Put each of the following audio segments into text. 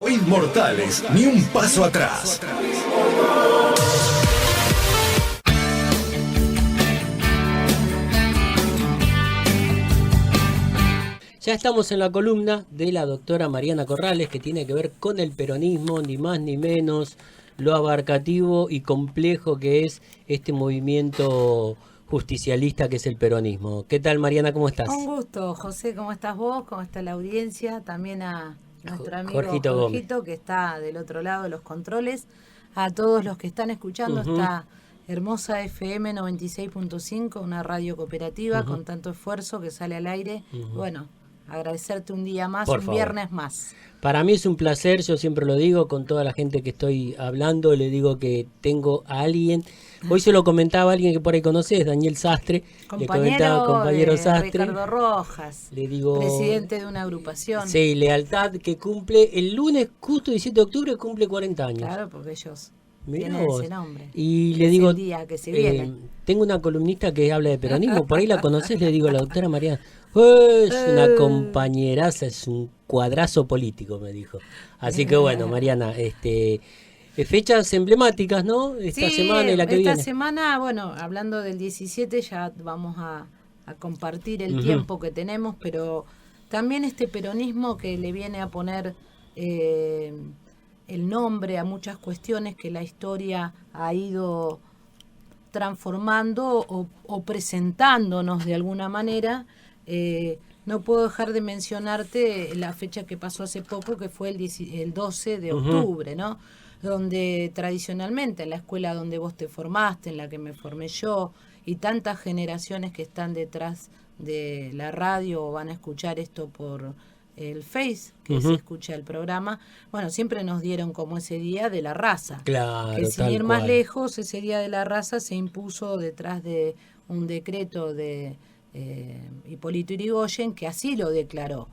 Inmortales, ni un paso atrás. Ya estamos en la columna de la doctora Mariana Corrales, que tiene que ver con el peronismo, ni más ni menos, lo abarcativo y complejo que es este movimiento justicialista que es el peronismo. ¿Qué tal, Mariana? ¿Cómo estás? Un gusto, José. ¿Cómo estás vos? ¿Cómo está la audiencia? También a nuestro amigo Jorgito Gómez, que está del otro lado de los controles. A todos los que están escuchando esta hermosa FM 96.5, una radio cooperativa con tanto esfuerzo que sale al aire. Bueno, agradecerte un día más, por un favor. viernes más. Para mí es un placer, yo siempre lo digo, con toda la gente que estoy hablando, le digo que tengo a alguien. Hoy se lo comentaba a alguien que por ahí conoces, Daniel Sastre. Le comentaba, compañero Sastre. Ricardo Rojas, le digo, presidente de una agrupación. Sí, lealtad, que cumple el lunes, justo 17 de octubre, cumple 40 años. Claro, porque ellos Mirá tienen vos. ese nombre. Y Es le digo, el día que se viene. tengo una columnista que habla de peronismo, por ahí la conocés, le digo a la doctora Mariana. Es una compañeraza, es un cuadrazo político, me dijo. Así que bueno, Mariana, fechas emblemáticas, ¿no? Esta semana y la que viene. Esta semana, bueno, hablando del 17, ya vamos a compartir el tiempo que tenemos, pero también este peronismo que le viene a poner el nombre a muchas cuestiones que la historia ha ido transformando o presentándonos de alguna manera. No puedo dejar de mencionarte la fecha que pasó hace poco, que fue el 12 de octubre, ¿no? Donde tradicionalmente en la escuela donde vos te formaste, en la que me formé yo, y tantas generaciones que están detrás de la radio o van a escuchar esto por el Face, que se escucha el programa, bueno, siempre nos dieron como ese día de la raza. Claro, que sin ir más lejos, ese día de la raza se impuso detrás de un decreto de Hipólito Yrigoyen, que así lo declaró.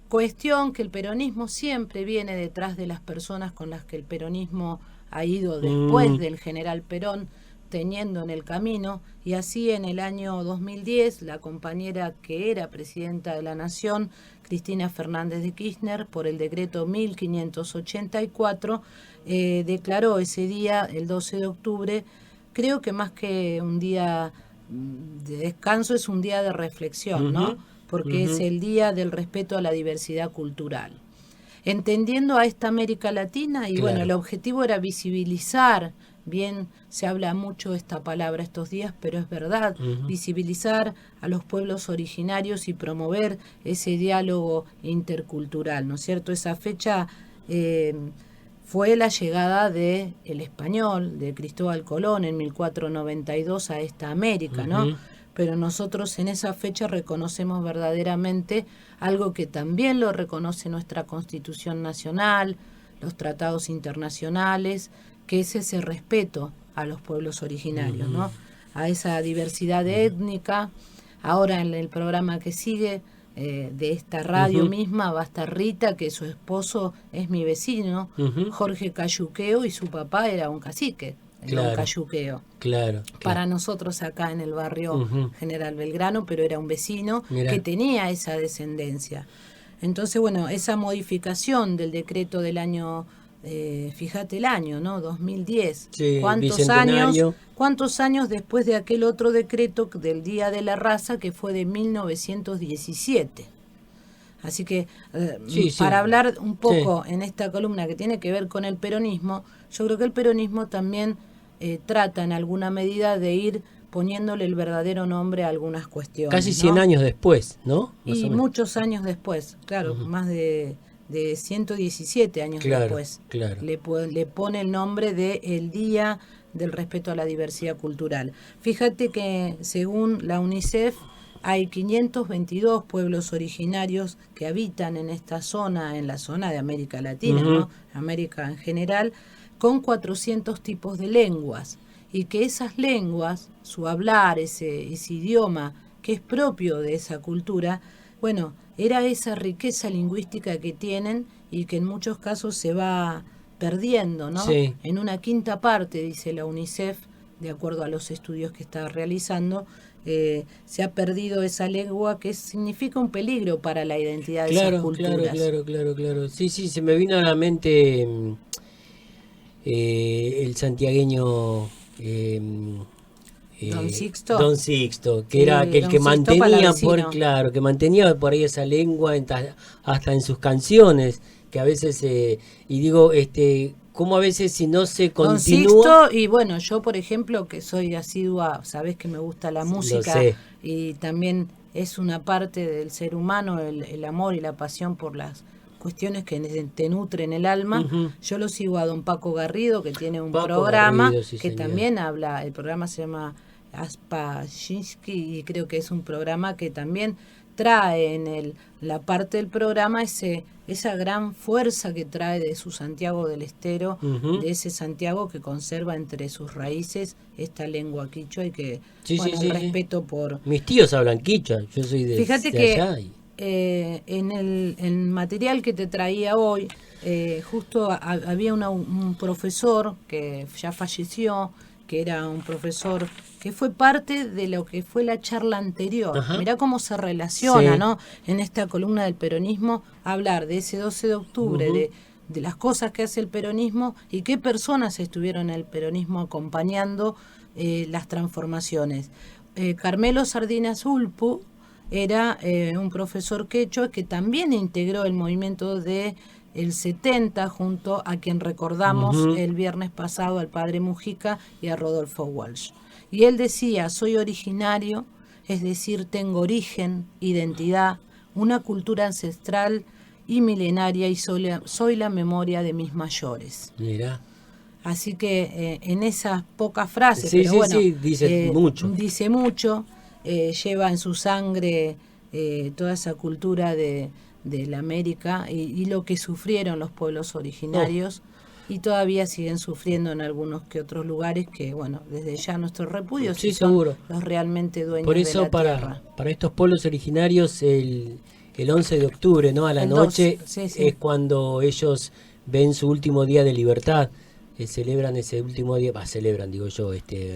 Cuestión que el peronismo siempre viene detrás de las personas con las que el peronismo ha ido después del general Perón, teniendo en el camino, y así en el año 2010 la compañera que era presidenta de la Nación, Cristina Fernández de Kirchner, por el decreto 1584, declaró ese día, el 12 de octubre, creo que más que un día de descanso es un día de reflexión, ¿no? Porque es el día del respeto a la diversidad cultural. Entendiendo a esta América Latina, y bueno, el objetivo era visibilizar, bien se habla mucho de esta palabra estos días, pero es verdad, visibilizar a los pueblos originarios y promover ese diálogo intercultural, ¿no es cierto? Esa fecha fue la llegada del español, de Cristóbal Colón en 1492 a esta América, ¿no? Pero nosotros en esa fecha reconocemos verdaderamente algo que también lo reconoce nuestra Constitución Nacional, los tratados internacionales, que es ese respeto a los pueblos originarios, ¿no? A esa diversidad étnica. Ahora en el programa que sigue de esta radio misma va a estar Rita, que su esposo es mi vecino, Jorge Cayuqueo, y su papá era un cacique, don Cayuqueo. Para nosotros acá en el barrio General Belgrano, pero era un vecino que tenía esa descendencia. Entonces, bueno, esa modificación del decreto del año, fíjate el año, ¿no? 2010. Sí, ¿Cuántos años después de aquel otro decreto del Día de la Raza, que fue de 1917? Así que para hablar un poco en esta columna que tiene que ver con el peronismo, yo creo que el peronismo también trata en alguna medida de ir poniéndole el verdadero nombre a algunas cuestiones. Casi 100 años después, ¿no? Y muchos años después, claro, más de 117 años después. Le pone el nombre de el Día del Respeto a la Diversidad Cultural. Fíjate que según la UNICEF hay 522 pueblos originarios que habitan en esta zona, en la zona de América Latina, ¿no? América en general, con 400 tipos de lenguas, y que esas lenguas, su hablar, ese idioma que es propio de esa cultura, bueno, era esa riqueza lingüística que tienen y que en muchos casos se va perdiendo, ¿no? En una quinta parte, dice la UNICEF, de acuerdo a los estudios que está realizando, se ha perdido esa lengua que significa un peligro para la identidad de esas culturas. Claro. Sí, se me vino a la mente el santiagueño Don Sixto, que Sí, era aquel Don que Sixto mantenía Palavecino. que mantenía por ahí esa lengua hasta en sus canciones, que a veces y digo, como a veces si no se Don continúa, Sixto, y bueno, yo por ejemplo, que soy asidua, sabés que me gusta la lo música sé. y también es una parte del ser humano el amor y la pasión por las cuestiones que te nutren el alma. Ujú. Yo lo sigo a don Paco Garrido, que tiene un Paco programa Garrido, sí que señor. también habla, el programa se llama Aspashinsky y creo que es un programa que también trae en la parte del programa esa gran fuerza que trae de su Santiago del Estero, Ujú. de ese Santiago que conserva entre sus raíces esta lengua quichua y que, Sí, bueno, el sí. respeto por... Mis tíos hablan quichua, yo soy Fíjate de que allá. en el material que te traía hoy, justo había un profesor que ya falleció, que era un profesor que fue parte de lo que fue la charla anterior. Ajá. Mirá cómo se relaciona, Sí. ¿no? En esta columna del peronismo, hablar de ese 12 de octubre, Ujú. de las cosas que hace el peronismo y qué personas estuvieron en el peronismo acompañando las transformaciones. Carmelo Sardinas Ulpu era un profesor quechua que también integró el movimiento de el 70 junto a quien recordamos Ujú. el viernes pasado al padre Mujica y a Rodolfo Walsh. Y él decía, soy originario, es decir, tengo origen, identidad, una cultura ancestral y milenaria y soy la memoria de mis mayores. Mirá. Así que en esas pocas frases, Sí, pero bueno, dice mucho. dice mucho, lleva en su sangre toda esa cultura de la América y lo que sufrieron los pueblos Oh, originarios y todavía siguen sufriendo en algunos que otros lugares que, bueno, desde ya nuestro repudio si sí, son seguro. los realmente Por dueños de eso la tierra. para estos pueblos originarios el 11 de octubre, ¿no? A la El 2, noche sí, sí. es cuando ellos ven su último día de libertad. Celebran ese último día, celebran, digo yo,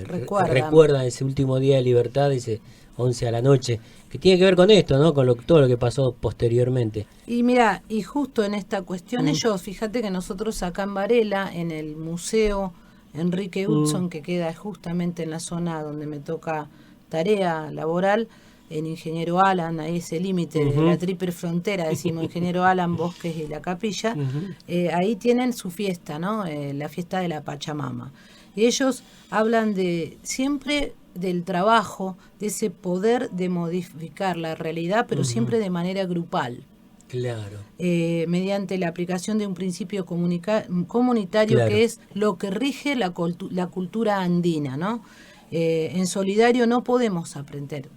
Recuerdan. recuerdan ese último día de libertad, ese 11 a la noche, que tiene que ver con esto, ¿no? Con todo lo que pasó posteriormente. Y mira, y justo en esta cuestión Mm, ellos, fíjate que nosotros acá en Varela, en el Museo Enrique mm, Hudson, que queda justamente en la zona donde me toca tarea laboral, en Ingeniero Alan, ahí ese límite de ujú, la triple frontera, decimos Ingeniero Alan, Bosques y la Capilla, ujú. ahí tienen su fiesta, ¿no? La fiesta de la Pachamama. Y ellos hablan de siempre del trabajo, de ese poder de modificar la realidad, pero Ujú. siempre de manera grupal, Claro, mediante la aplicación de un principio comunitario claro, que es lo que rige la cultura andina, ¿no? En solidario no podemos aprender,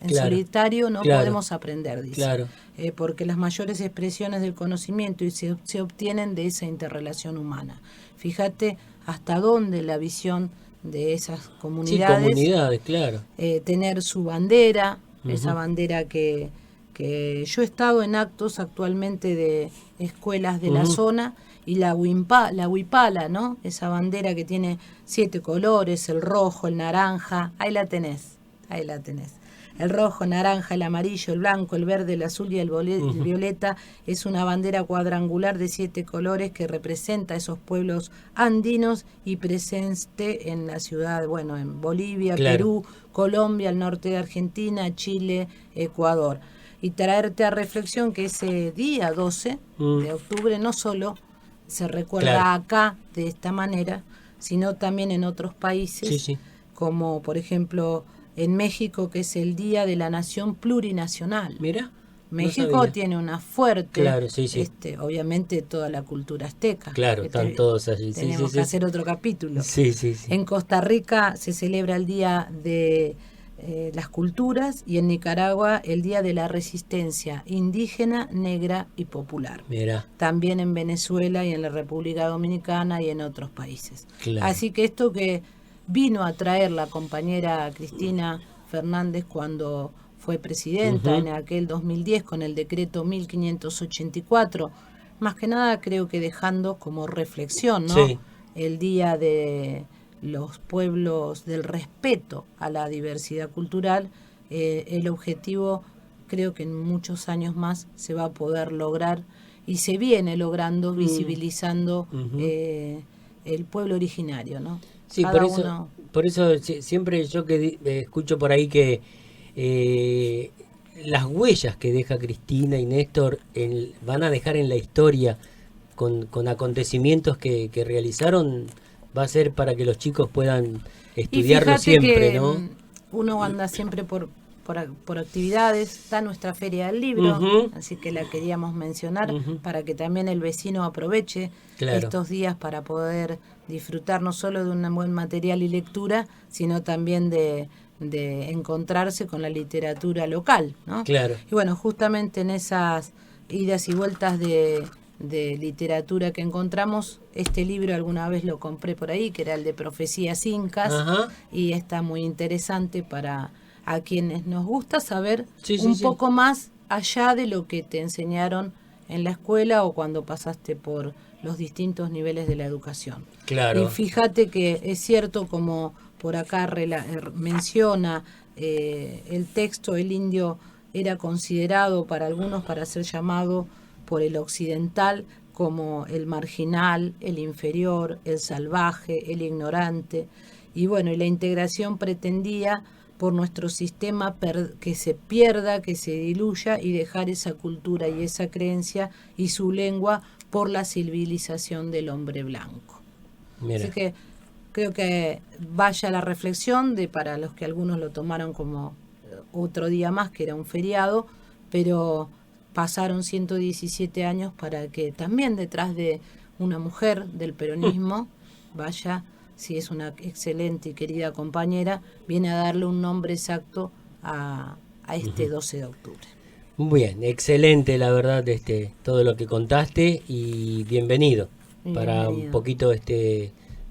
en claro, solitario no claro, podemos aprender, dice, claro. porque las mayores expresiones del conocimiento se obtienen de esa interrelación humana. Fíjate hasta dónde la visión de esas Sí, comunidades, comunidades, claro. tener su bandera, esa Ujú, bandera que yo he estado en actos actualmente de escuelas de la ujú. zona y la huipala, ¿no? Esa bandera que tiene 7 colores, el rojo, el naranja, ahí la tenés, ahí la tenés. El rojo, naranja, el amarillo, el blanco, el verde, el azul y el Ujú. violeta es una bandera cuadrangular de 7 colores que representa a esos pueblos andinos y presente en la ciudad, bueno, en Bolivia, Claro, Perú, Colombia, el norte de Argentina, Chile, Ecuador. Y traerte a reflexión que ese día 12 mm, de octubre no solo se claro, recuerda acá de esta manera, sino también en otros sí, países, sí, como por ejemplo en México, que es el Día de la Nación Plurinacional. mira, no México sabía. tiene una fuerte, Claro, sí, sí, obviamente toda la cultura azteca, claro, que están todos allí, sí, sí, tenemos que sí, hacer otro capítulo. sí, En Costa Rica se celebra el Día de las Culturas y en Nicaragua el Día de la Resistencia Indígena, Negra y Popular. mira, También en Venezuela y en la República Dominicana y en otros países. claro, Así que esto que vino a traer la compañera Cristina Fernández cuando fue presidenta ujú, en aquel 2010 con el decreto 1584, más que nada creo que dejando como reflexión, ¿no? sí, El día los pueblos, del respeto a la diversidad cultural, el objetivo creo que en muchos años más se va a poder lograr y se viene logrando, visibilizando el pueblo originario, ¿no? Sí, Cada por eso, uno... por eso siempre yo que escucho por ahí que las huellas que deja Cristina y Néstor van a dejar en la historia con acontecimientos que realizaron, va a ser para que los chicos puedan estudiarlo siempre, que, ¿no? Uno anda siempre por actividades, está nuestra Feria del Libro, así que la queríamos mencionar para que también el vecino aproveche estos días para poder disfrutar no solo de un buen material y lectura, sino también de encontrarse con la literatura local, ¿no? Claro. Y bueno, justamente en esas idas y vueltas de literatura que encontramos, este libro alguna vez lo compré por ahí, que era el de Profecías Incas, y está muy interesante para a quienes nos gusta saber un poco más allá de lo que te enseñaron en la escuela o cuando pasaste por los distintos niveles de la educación. Claro. Y fíjate que es cierto, como por acá menciona el texto, el indio era considerado para algunos para ser llamado por el occidental como el marginal, el inferior, el salvaje, el ignorante. Y bueno, y la integración pretendía por nuestro sistema que se pierda, que se diluya y dejar esa cultura y esa creencia y su lengua por la civilización del hombre blanco. Mira. Así que creo que vaya la reflexión para los que algunos lo tomaron como otro día más, que era un feriado, pero pasaron 117 años para que también detrás de una mujer del peronismo vaya, si es una excelente y querida compañera, viene a darle un nombre exacto a este 12 de octubre. Muy bien, excelente la verdad todo lo que contaste y bienvenido. Para un poquito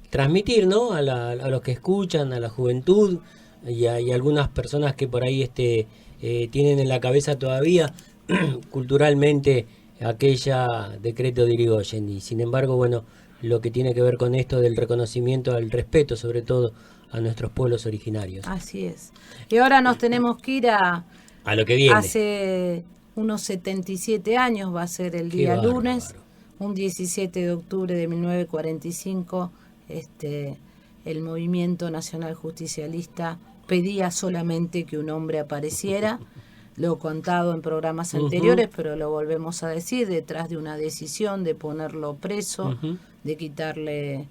transmitir, ¿no? a los que escuchan, a la juventud y algunas personas que por ahí tienen en la cabeza todavía culturalmente aquella decreto de Irigoyen, y sin embargo, bueno, lo que tiene que ver con esto del reconocimiento al respeto, sobre todo a nuestros pueblos originarios. Así es. Y ahora nos tenemos que ir a lo que viene. Hace unos 77 años, va a ser el día lunes, un 17 de octubre de 1945, el Movimiento Nacional Justicialista pedía solamente que un hombre apareciera. Lo he contado en programas anteriores, pero lo volvemos a decir, detrás de una decisión de ponerlo preso, de quitarle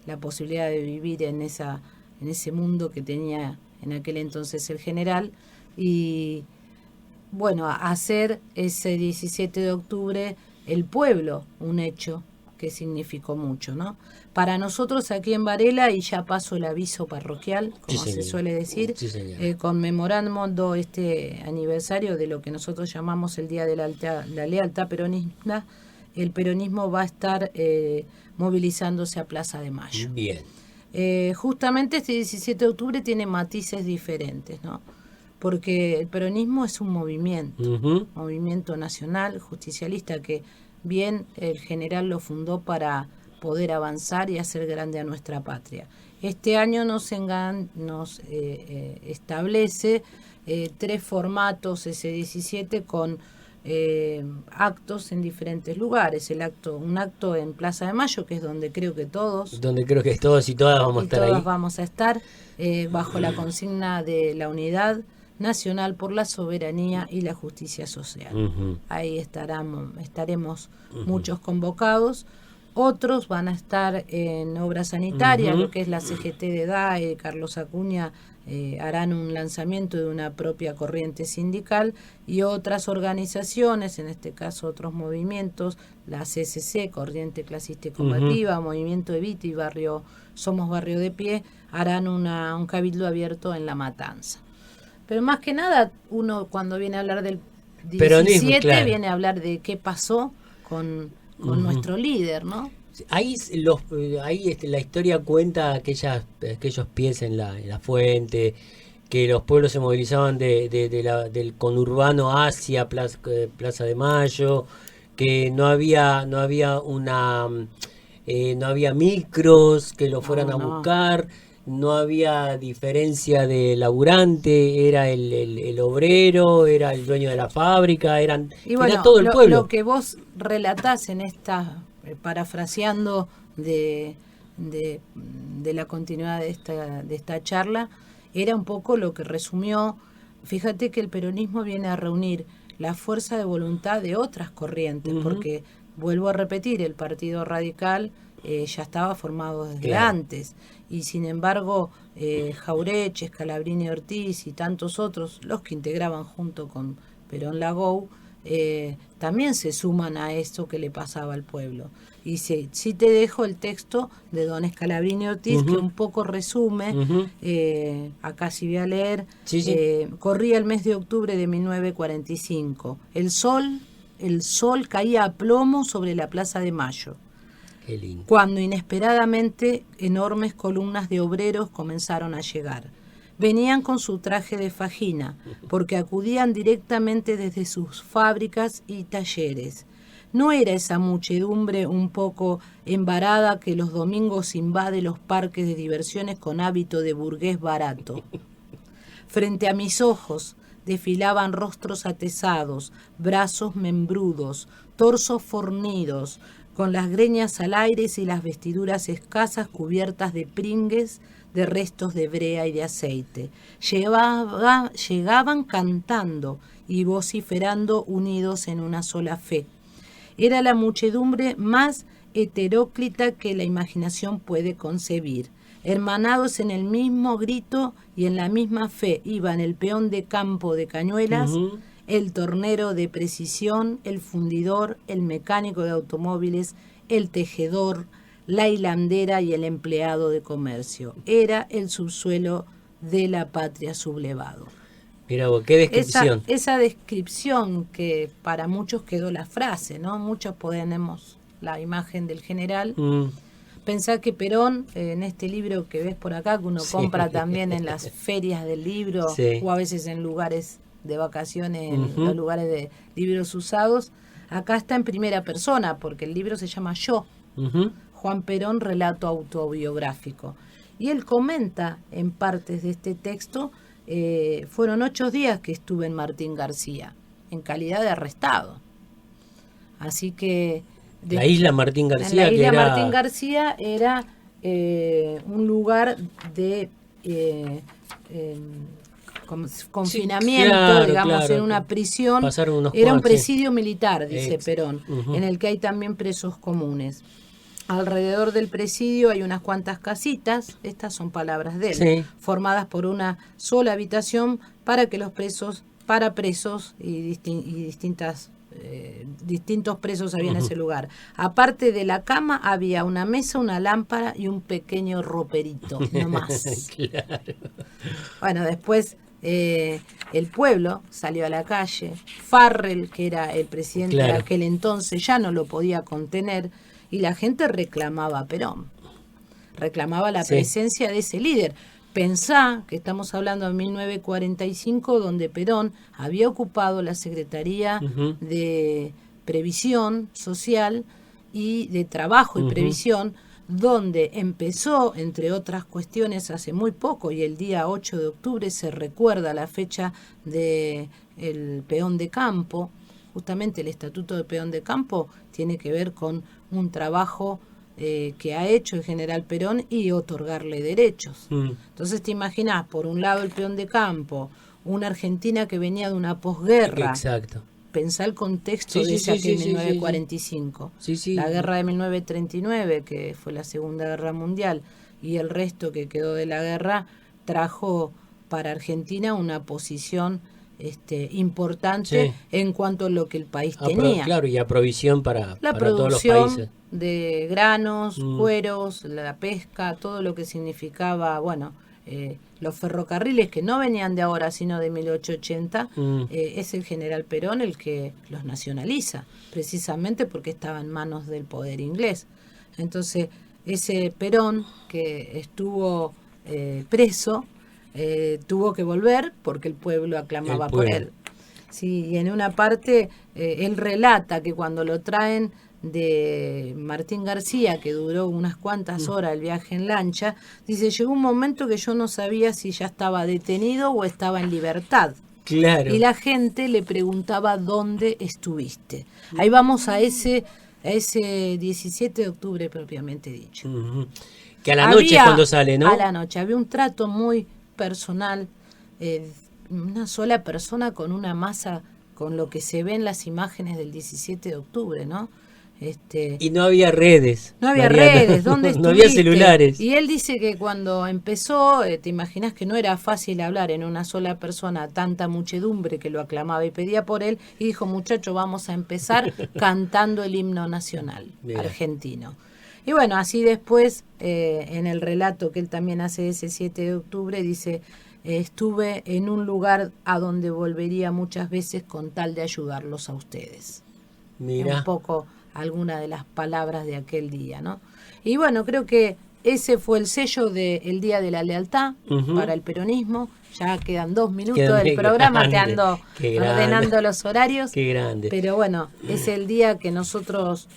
la posibilidad de vivir en ese mundo que tenía en aquel entonces el general, y bueno, hacer ese 17 de octubre el pueblo un hecho que significó mucho, ¿no? Para nosotros aquí en Varela, y ya paso el aviso parroquial, como se suele decir, conmemorando este aniversario de lo que nosotros llamamos el Día de la Lealtad Peronista, el peronismo va a estar movilizándose a Plaza de Mayo. Bien. Justamente este 17 de octubre tiene matices diferentes, ¿no? Porque el peronismo es un movimiento nacional, justicialista, que bien el general lo fundó para poder avanzar y hacer grande a nuestra patria. Este año nos establece 3 formatos, ese 17, con actos en diferentes lugares. Un acto en Plaza de Mayo, que es donde creo que todos y todas vamos a estar ahí. Vamos a estar bajo la consigna de la unidad nacional por la soberanía y la justicia social. Ahí estaremos muchos convocados. Otros van a estar en obra sanitaria, lo que es la CGT de DAE, Carlos Acuña, harán un lanzamiento de una propia corriente sindical, y otras organizaciones, en este caso otros movimientos, la CCC, Corriente Clasista y Combativa, Movimiento Evita y Somos Barrio de Pie, harán un cabildo abierto en La Matanza. Pero más que nada, uno cuando viene a hablar del 17, viene a hablar de qué pasó con nuestro líder, ¿no? Ahí la historia cuenta aquellos pies en la fuente, que los pueblos se movilizaban del conurbano hacia Plaza de Mayo, que no había una no había micros que lo fueran a No. buscar, no había diferencia de laburante, era el obrero, era el dueño de la fábrica, Y era bueno, todo el pueblo. lo que vos relatás en esta, parafraseando de la continuidad de esta charla, era un poco lo que resumió. Fíjate que el peronismo viene a reunir la fuerza de voluntad de otras corrientes, porque, vuelvo a repetir, el Partido Radical ya estaba formado desde Claro. antes, y sin embargo Jaureche, Scalabrini Ortiz y tantos otros, los que integraban junto con Perón Lagou, también se suman a esto que le pasaba al pueblo. Y sí te dejo el texto de don Scalabrini Ortiz, que un poco resume, acá sí voy a leer. Sí, sí. Corría el mes de octubre de 1945. El sol caía a plomo sobre la Plaza de Mayo, Qué lindo. cuando inesperadamente enormes columnas de obreros comenzaron a llegar. Venían con su traje de fajina, porque acudían directamente desde sus fábricas y talleres. No era esa muchedumbre un poco embarada que los domingos invade los parques de diversiones con hábito de burgués barato. Frente a mis ojos desfilaban rostros atesados, brazos membrudos, torsos fornidos, con las greñas al aire y las vestiduras escasas cubiertas de pringues, de restos de brea y de aceite. Llegaban cantando y vociferando unidos en una sola fe. Era la muchedumbre más heteróclita que la imaginación puede concebir. Hermanados en el mismo grito y en la misma fe iban el peón de campo de Cañuelas, el tornero de precisión, el fundidor, el mecánico de automóviles, el tejedor, la hilandera y el empleado de comercio. Era el subsuelo de la patria sublevado. Mira vos, qué descripción. Esa descripción que para muchos quedó la frase, ¿no? Muchos ponemos la imagen del general. Pensar que Perón, en este libro que ves por acá, que uno compra también en las ferias del libro, o a veces en lugares de vacaciones, en los lugares de libros usados, acá está en primera persona, porque el libro se llama Yo, Juan Perón, relato autobiográfico. Y él comenta en partes de este texto, fueron 8 días que estuve en Martín García, en calidad de arrestado. Así que... La isla Martín García, la isla que era... Martín García era un lugar de confinamiento, claro, digamos, claro, en una prisión. unos Era un cuantos, presidio militar, dice Perón, en el que hay también presos comunes. Alrededor del presidio hay unas cuantas casitas, estas son palabras de él, formadas por una sola habitación para que los presos, y distintos presos había en ese lugar. Aparte de la cama había una mesa, una lámpara y un pequeño roperito, no más. Claro. Bueno, después el pueblo salió a la calle. Farrell, que era el presidente de aquel entonces, ya no lo podía contener y la gente reclamaba a Perón, reclamaba la presencia de ese líder. Pensá que estamos hablando de 1945, donde Perón había ocupado la Secretaría de Previsión Social y de Trabajo y Previsión, donde empezó, entre otras cuestiones, hace muy poco, y el día 8 de octubre se recuerda la fecha del peón de campo. Justamente el Estatuto de Peón de Campo tiene que ver con un trabajo que ha hecho el general Perón y otorgarle derechos. Entonces te imaginás, por un lado el peón de campo, una Argentina que venía de una posguerra. Exacto. Pensá el contexto de ese 1945. La guerra de 1939, que fue la Segunda Guerra Mundial, y el resto que quedó de la guerra, trajo para Argentina una posición importante en cuanto a lo que el país tenía. Claro, y a provisión para todos los países. De granos, cueros, la pesca, todo lo que significaba, bueno, los ferrocarriles que no venían de ahora, sino de 1880, es el general Perón el que los nacionaliza, precisamente porque estaba en manos del poder inglés. Entonces, ese Perón que estuvo preso, tuvo que volver porque el pueblo aclamaba por él. Sí, y en una parte él relata que cuando lo traen de Martín García, que duró unas cuantas horas el viaje en lancha, dice, llegó un momento que yo no sabía si ya estaba detenido o estaba en libertad. Claro. Y la gente le preguntaba dónde estuviste. Ahí vamos a ese 17 de octubre propiamente dicho. Uh-huh. Que a la noche es cuando sale, ¿no? A la noche. Había un trato muy personal, una sola persona con una masa, con lo que se ve en las imágenes del 17 de octubre, ¿no? Y no había redes. No había Mariana. redes, ¿dónde estuviste? No había celulares. Y él dice que cuando empezó, te imaginas que no era fácil hablar en una sola persona, tanta muchedumbre que lo aclamaba y pedía por él, y dijo, muchacho, vamos a empezar cantando el himno nacional argentino. Y bueno, así después, en el relato que él también hace ese 7 de octubre, dice, estuve en un lugar a donde volvería muchas veces con tal de ayudarlos a ustedes. Mira. Un poco alguna de las palabras de aquel día, ¿no? Y bueno, creo que ese fue el sello del Día de la Lealtad para el peronismo. Ya quedan 2 minutos del programa, te ando ordenando los horarios. Qué grande. Pero bueno, es el día que nosotros,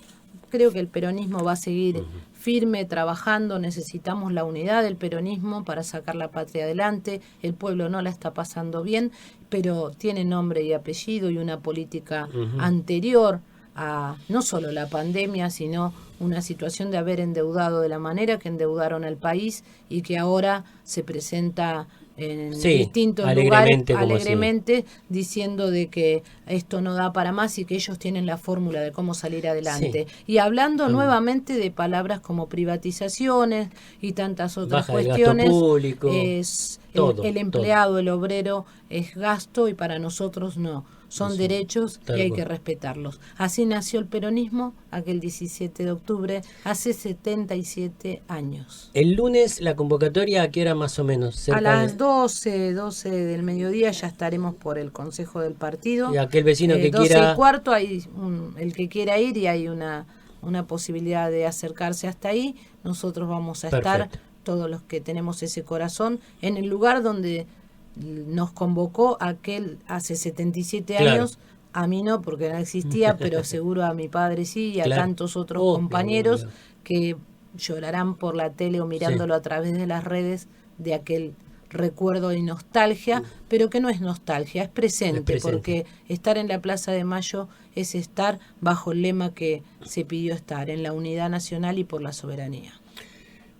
creo que el peronismo va a seguir firme, trabajando. Necesitamos la unidad del peronismo para sacar la patria adelante. El pueblo no la está pasando bien, pero tiene nombre y apellido y una política anterior a no solo la pandemia, sino una situación de haber endeudado de la manera que endeudaron al país y que ahora se presenta en distintos lugares alegremente diciendo de que esto no da para más y que ellos tienen la fórmula de cómo salir adelante. Y hablando nuevamente de palabras como privatizaciones y tantas otras cuestiones, público, el empleado, el obrero es gasto y para nosotros no. Son derechos y hay que respetarlos. Así nació el peronismo aquel 17 de octubre, hace 77 años. El lunes la convocatoria, ¿a qué hora más o menos? A las 12 del mediodía ya estaremos por el Consejo del Partido. Y aquel vecino que 12 quiera... y cuarto, hay el que quiera ir y hay una posibilidad de acercarse hasta ahí. Nosotros vamos a estar, todos los que tenemos ese corazón, en el lugar donde nos convocó aquel hace 77 años, a mí no porque no existía, pero seguro a mi padre sí y a tantos otros compañeros que llorarán por la tele o mirándolo a través de las redes de aquel recuerdo y nostalgia, pero que no es nostalgia, es presente, porque estar en la Plaza de Mayo es estar bajo el lema que se pidió estar, en la unidad nacional y por la soberanía.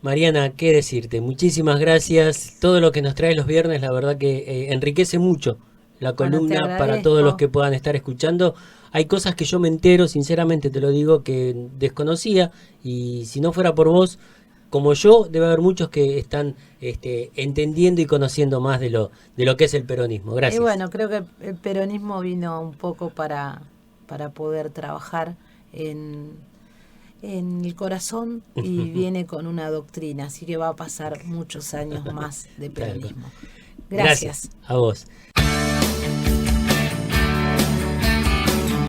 Mariana, ¿qué decirte? Muchísimas gracias. Todo lo que nos trae los viernes, la verdad que enriquece mucho la columna para todos los que puedan estar escuchando. Hay cosas que yo me entero, sinceramente te lo digo, que desconocía, y si no fuera por vos, como yo, debe haber muchos que están entendiendo y conociendo más de lo que es el peronismo. Gracias. Y bueno, creo que el peronismo vino un poco para poder trabajar en el corazón y viene con una doctrina, así que va a pasar muchos años más de peronismo. Gracias. A vos.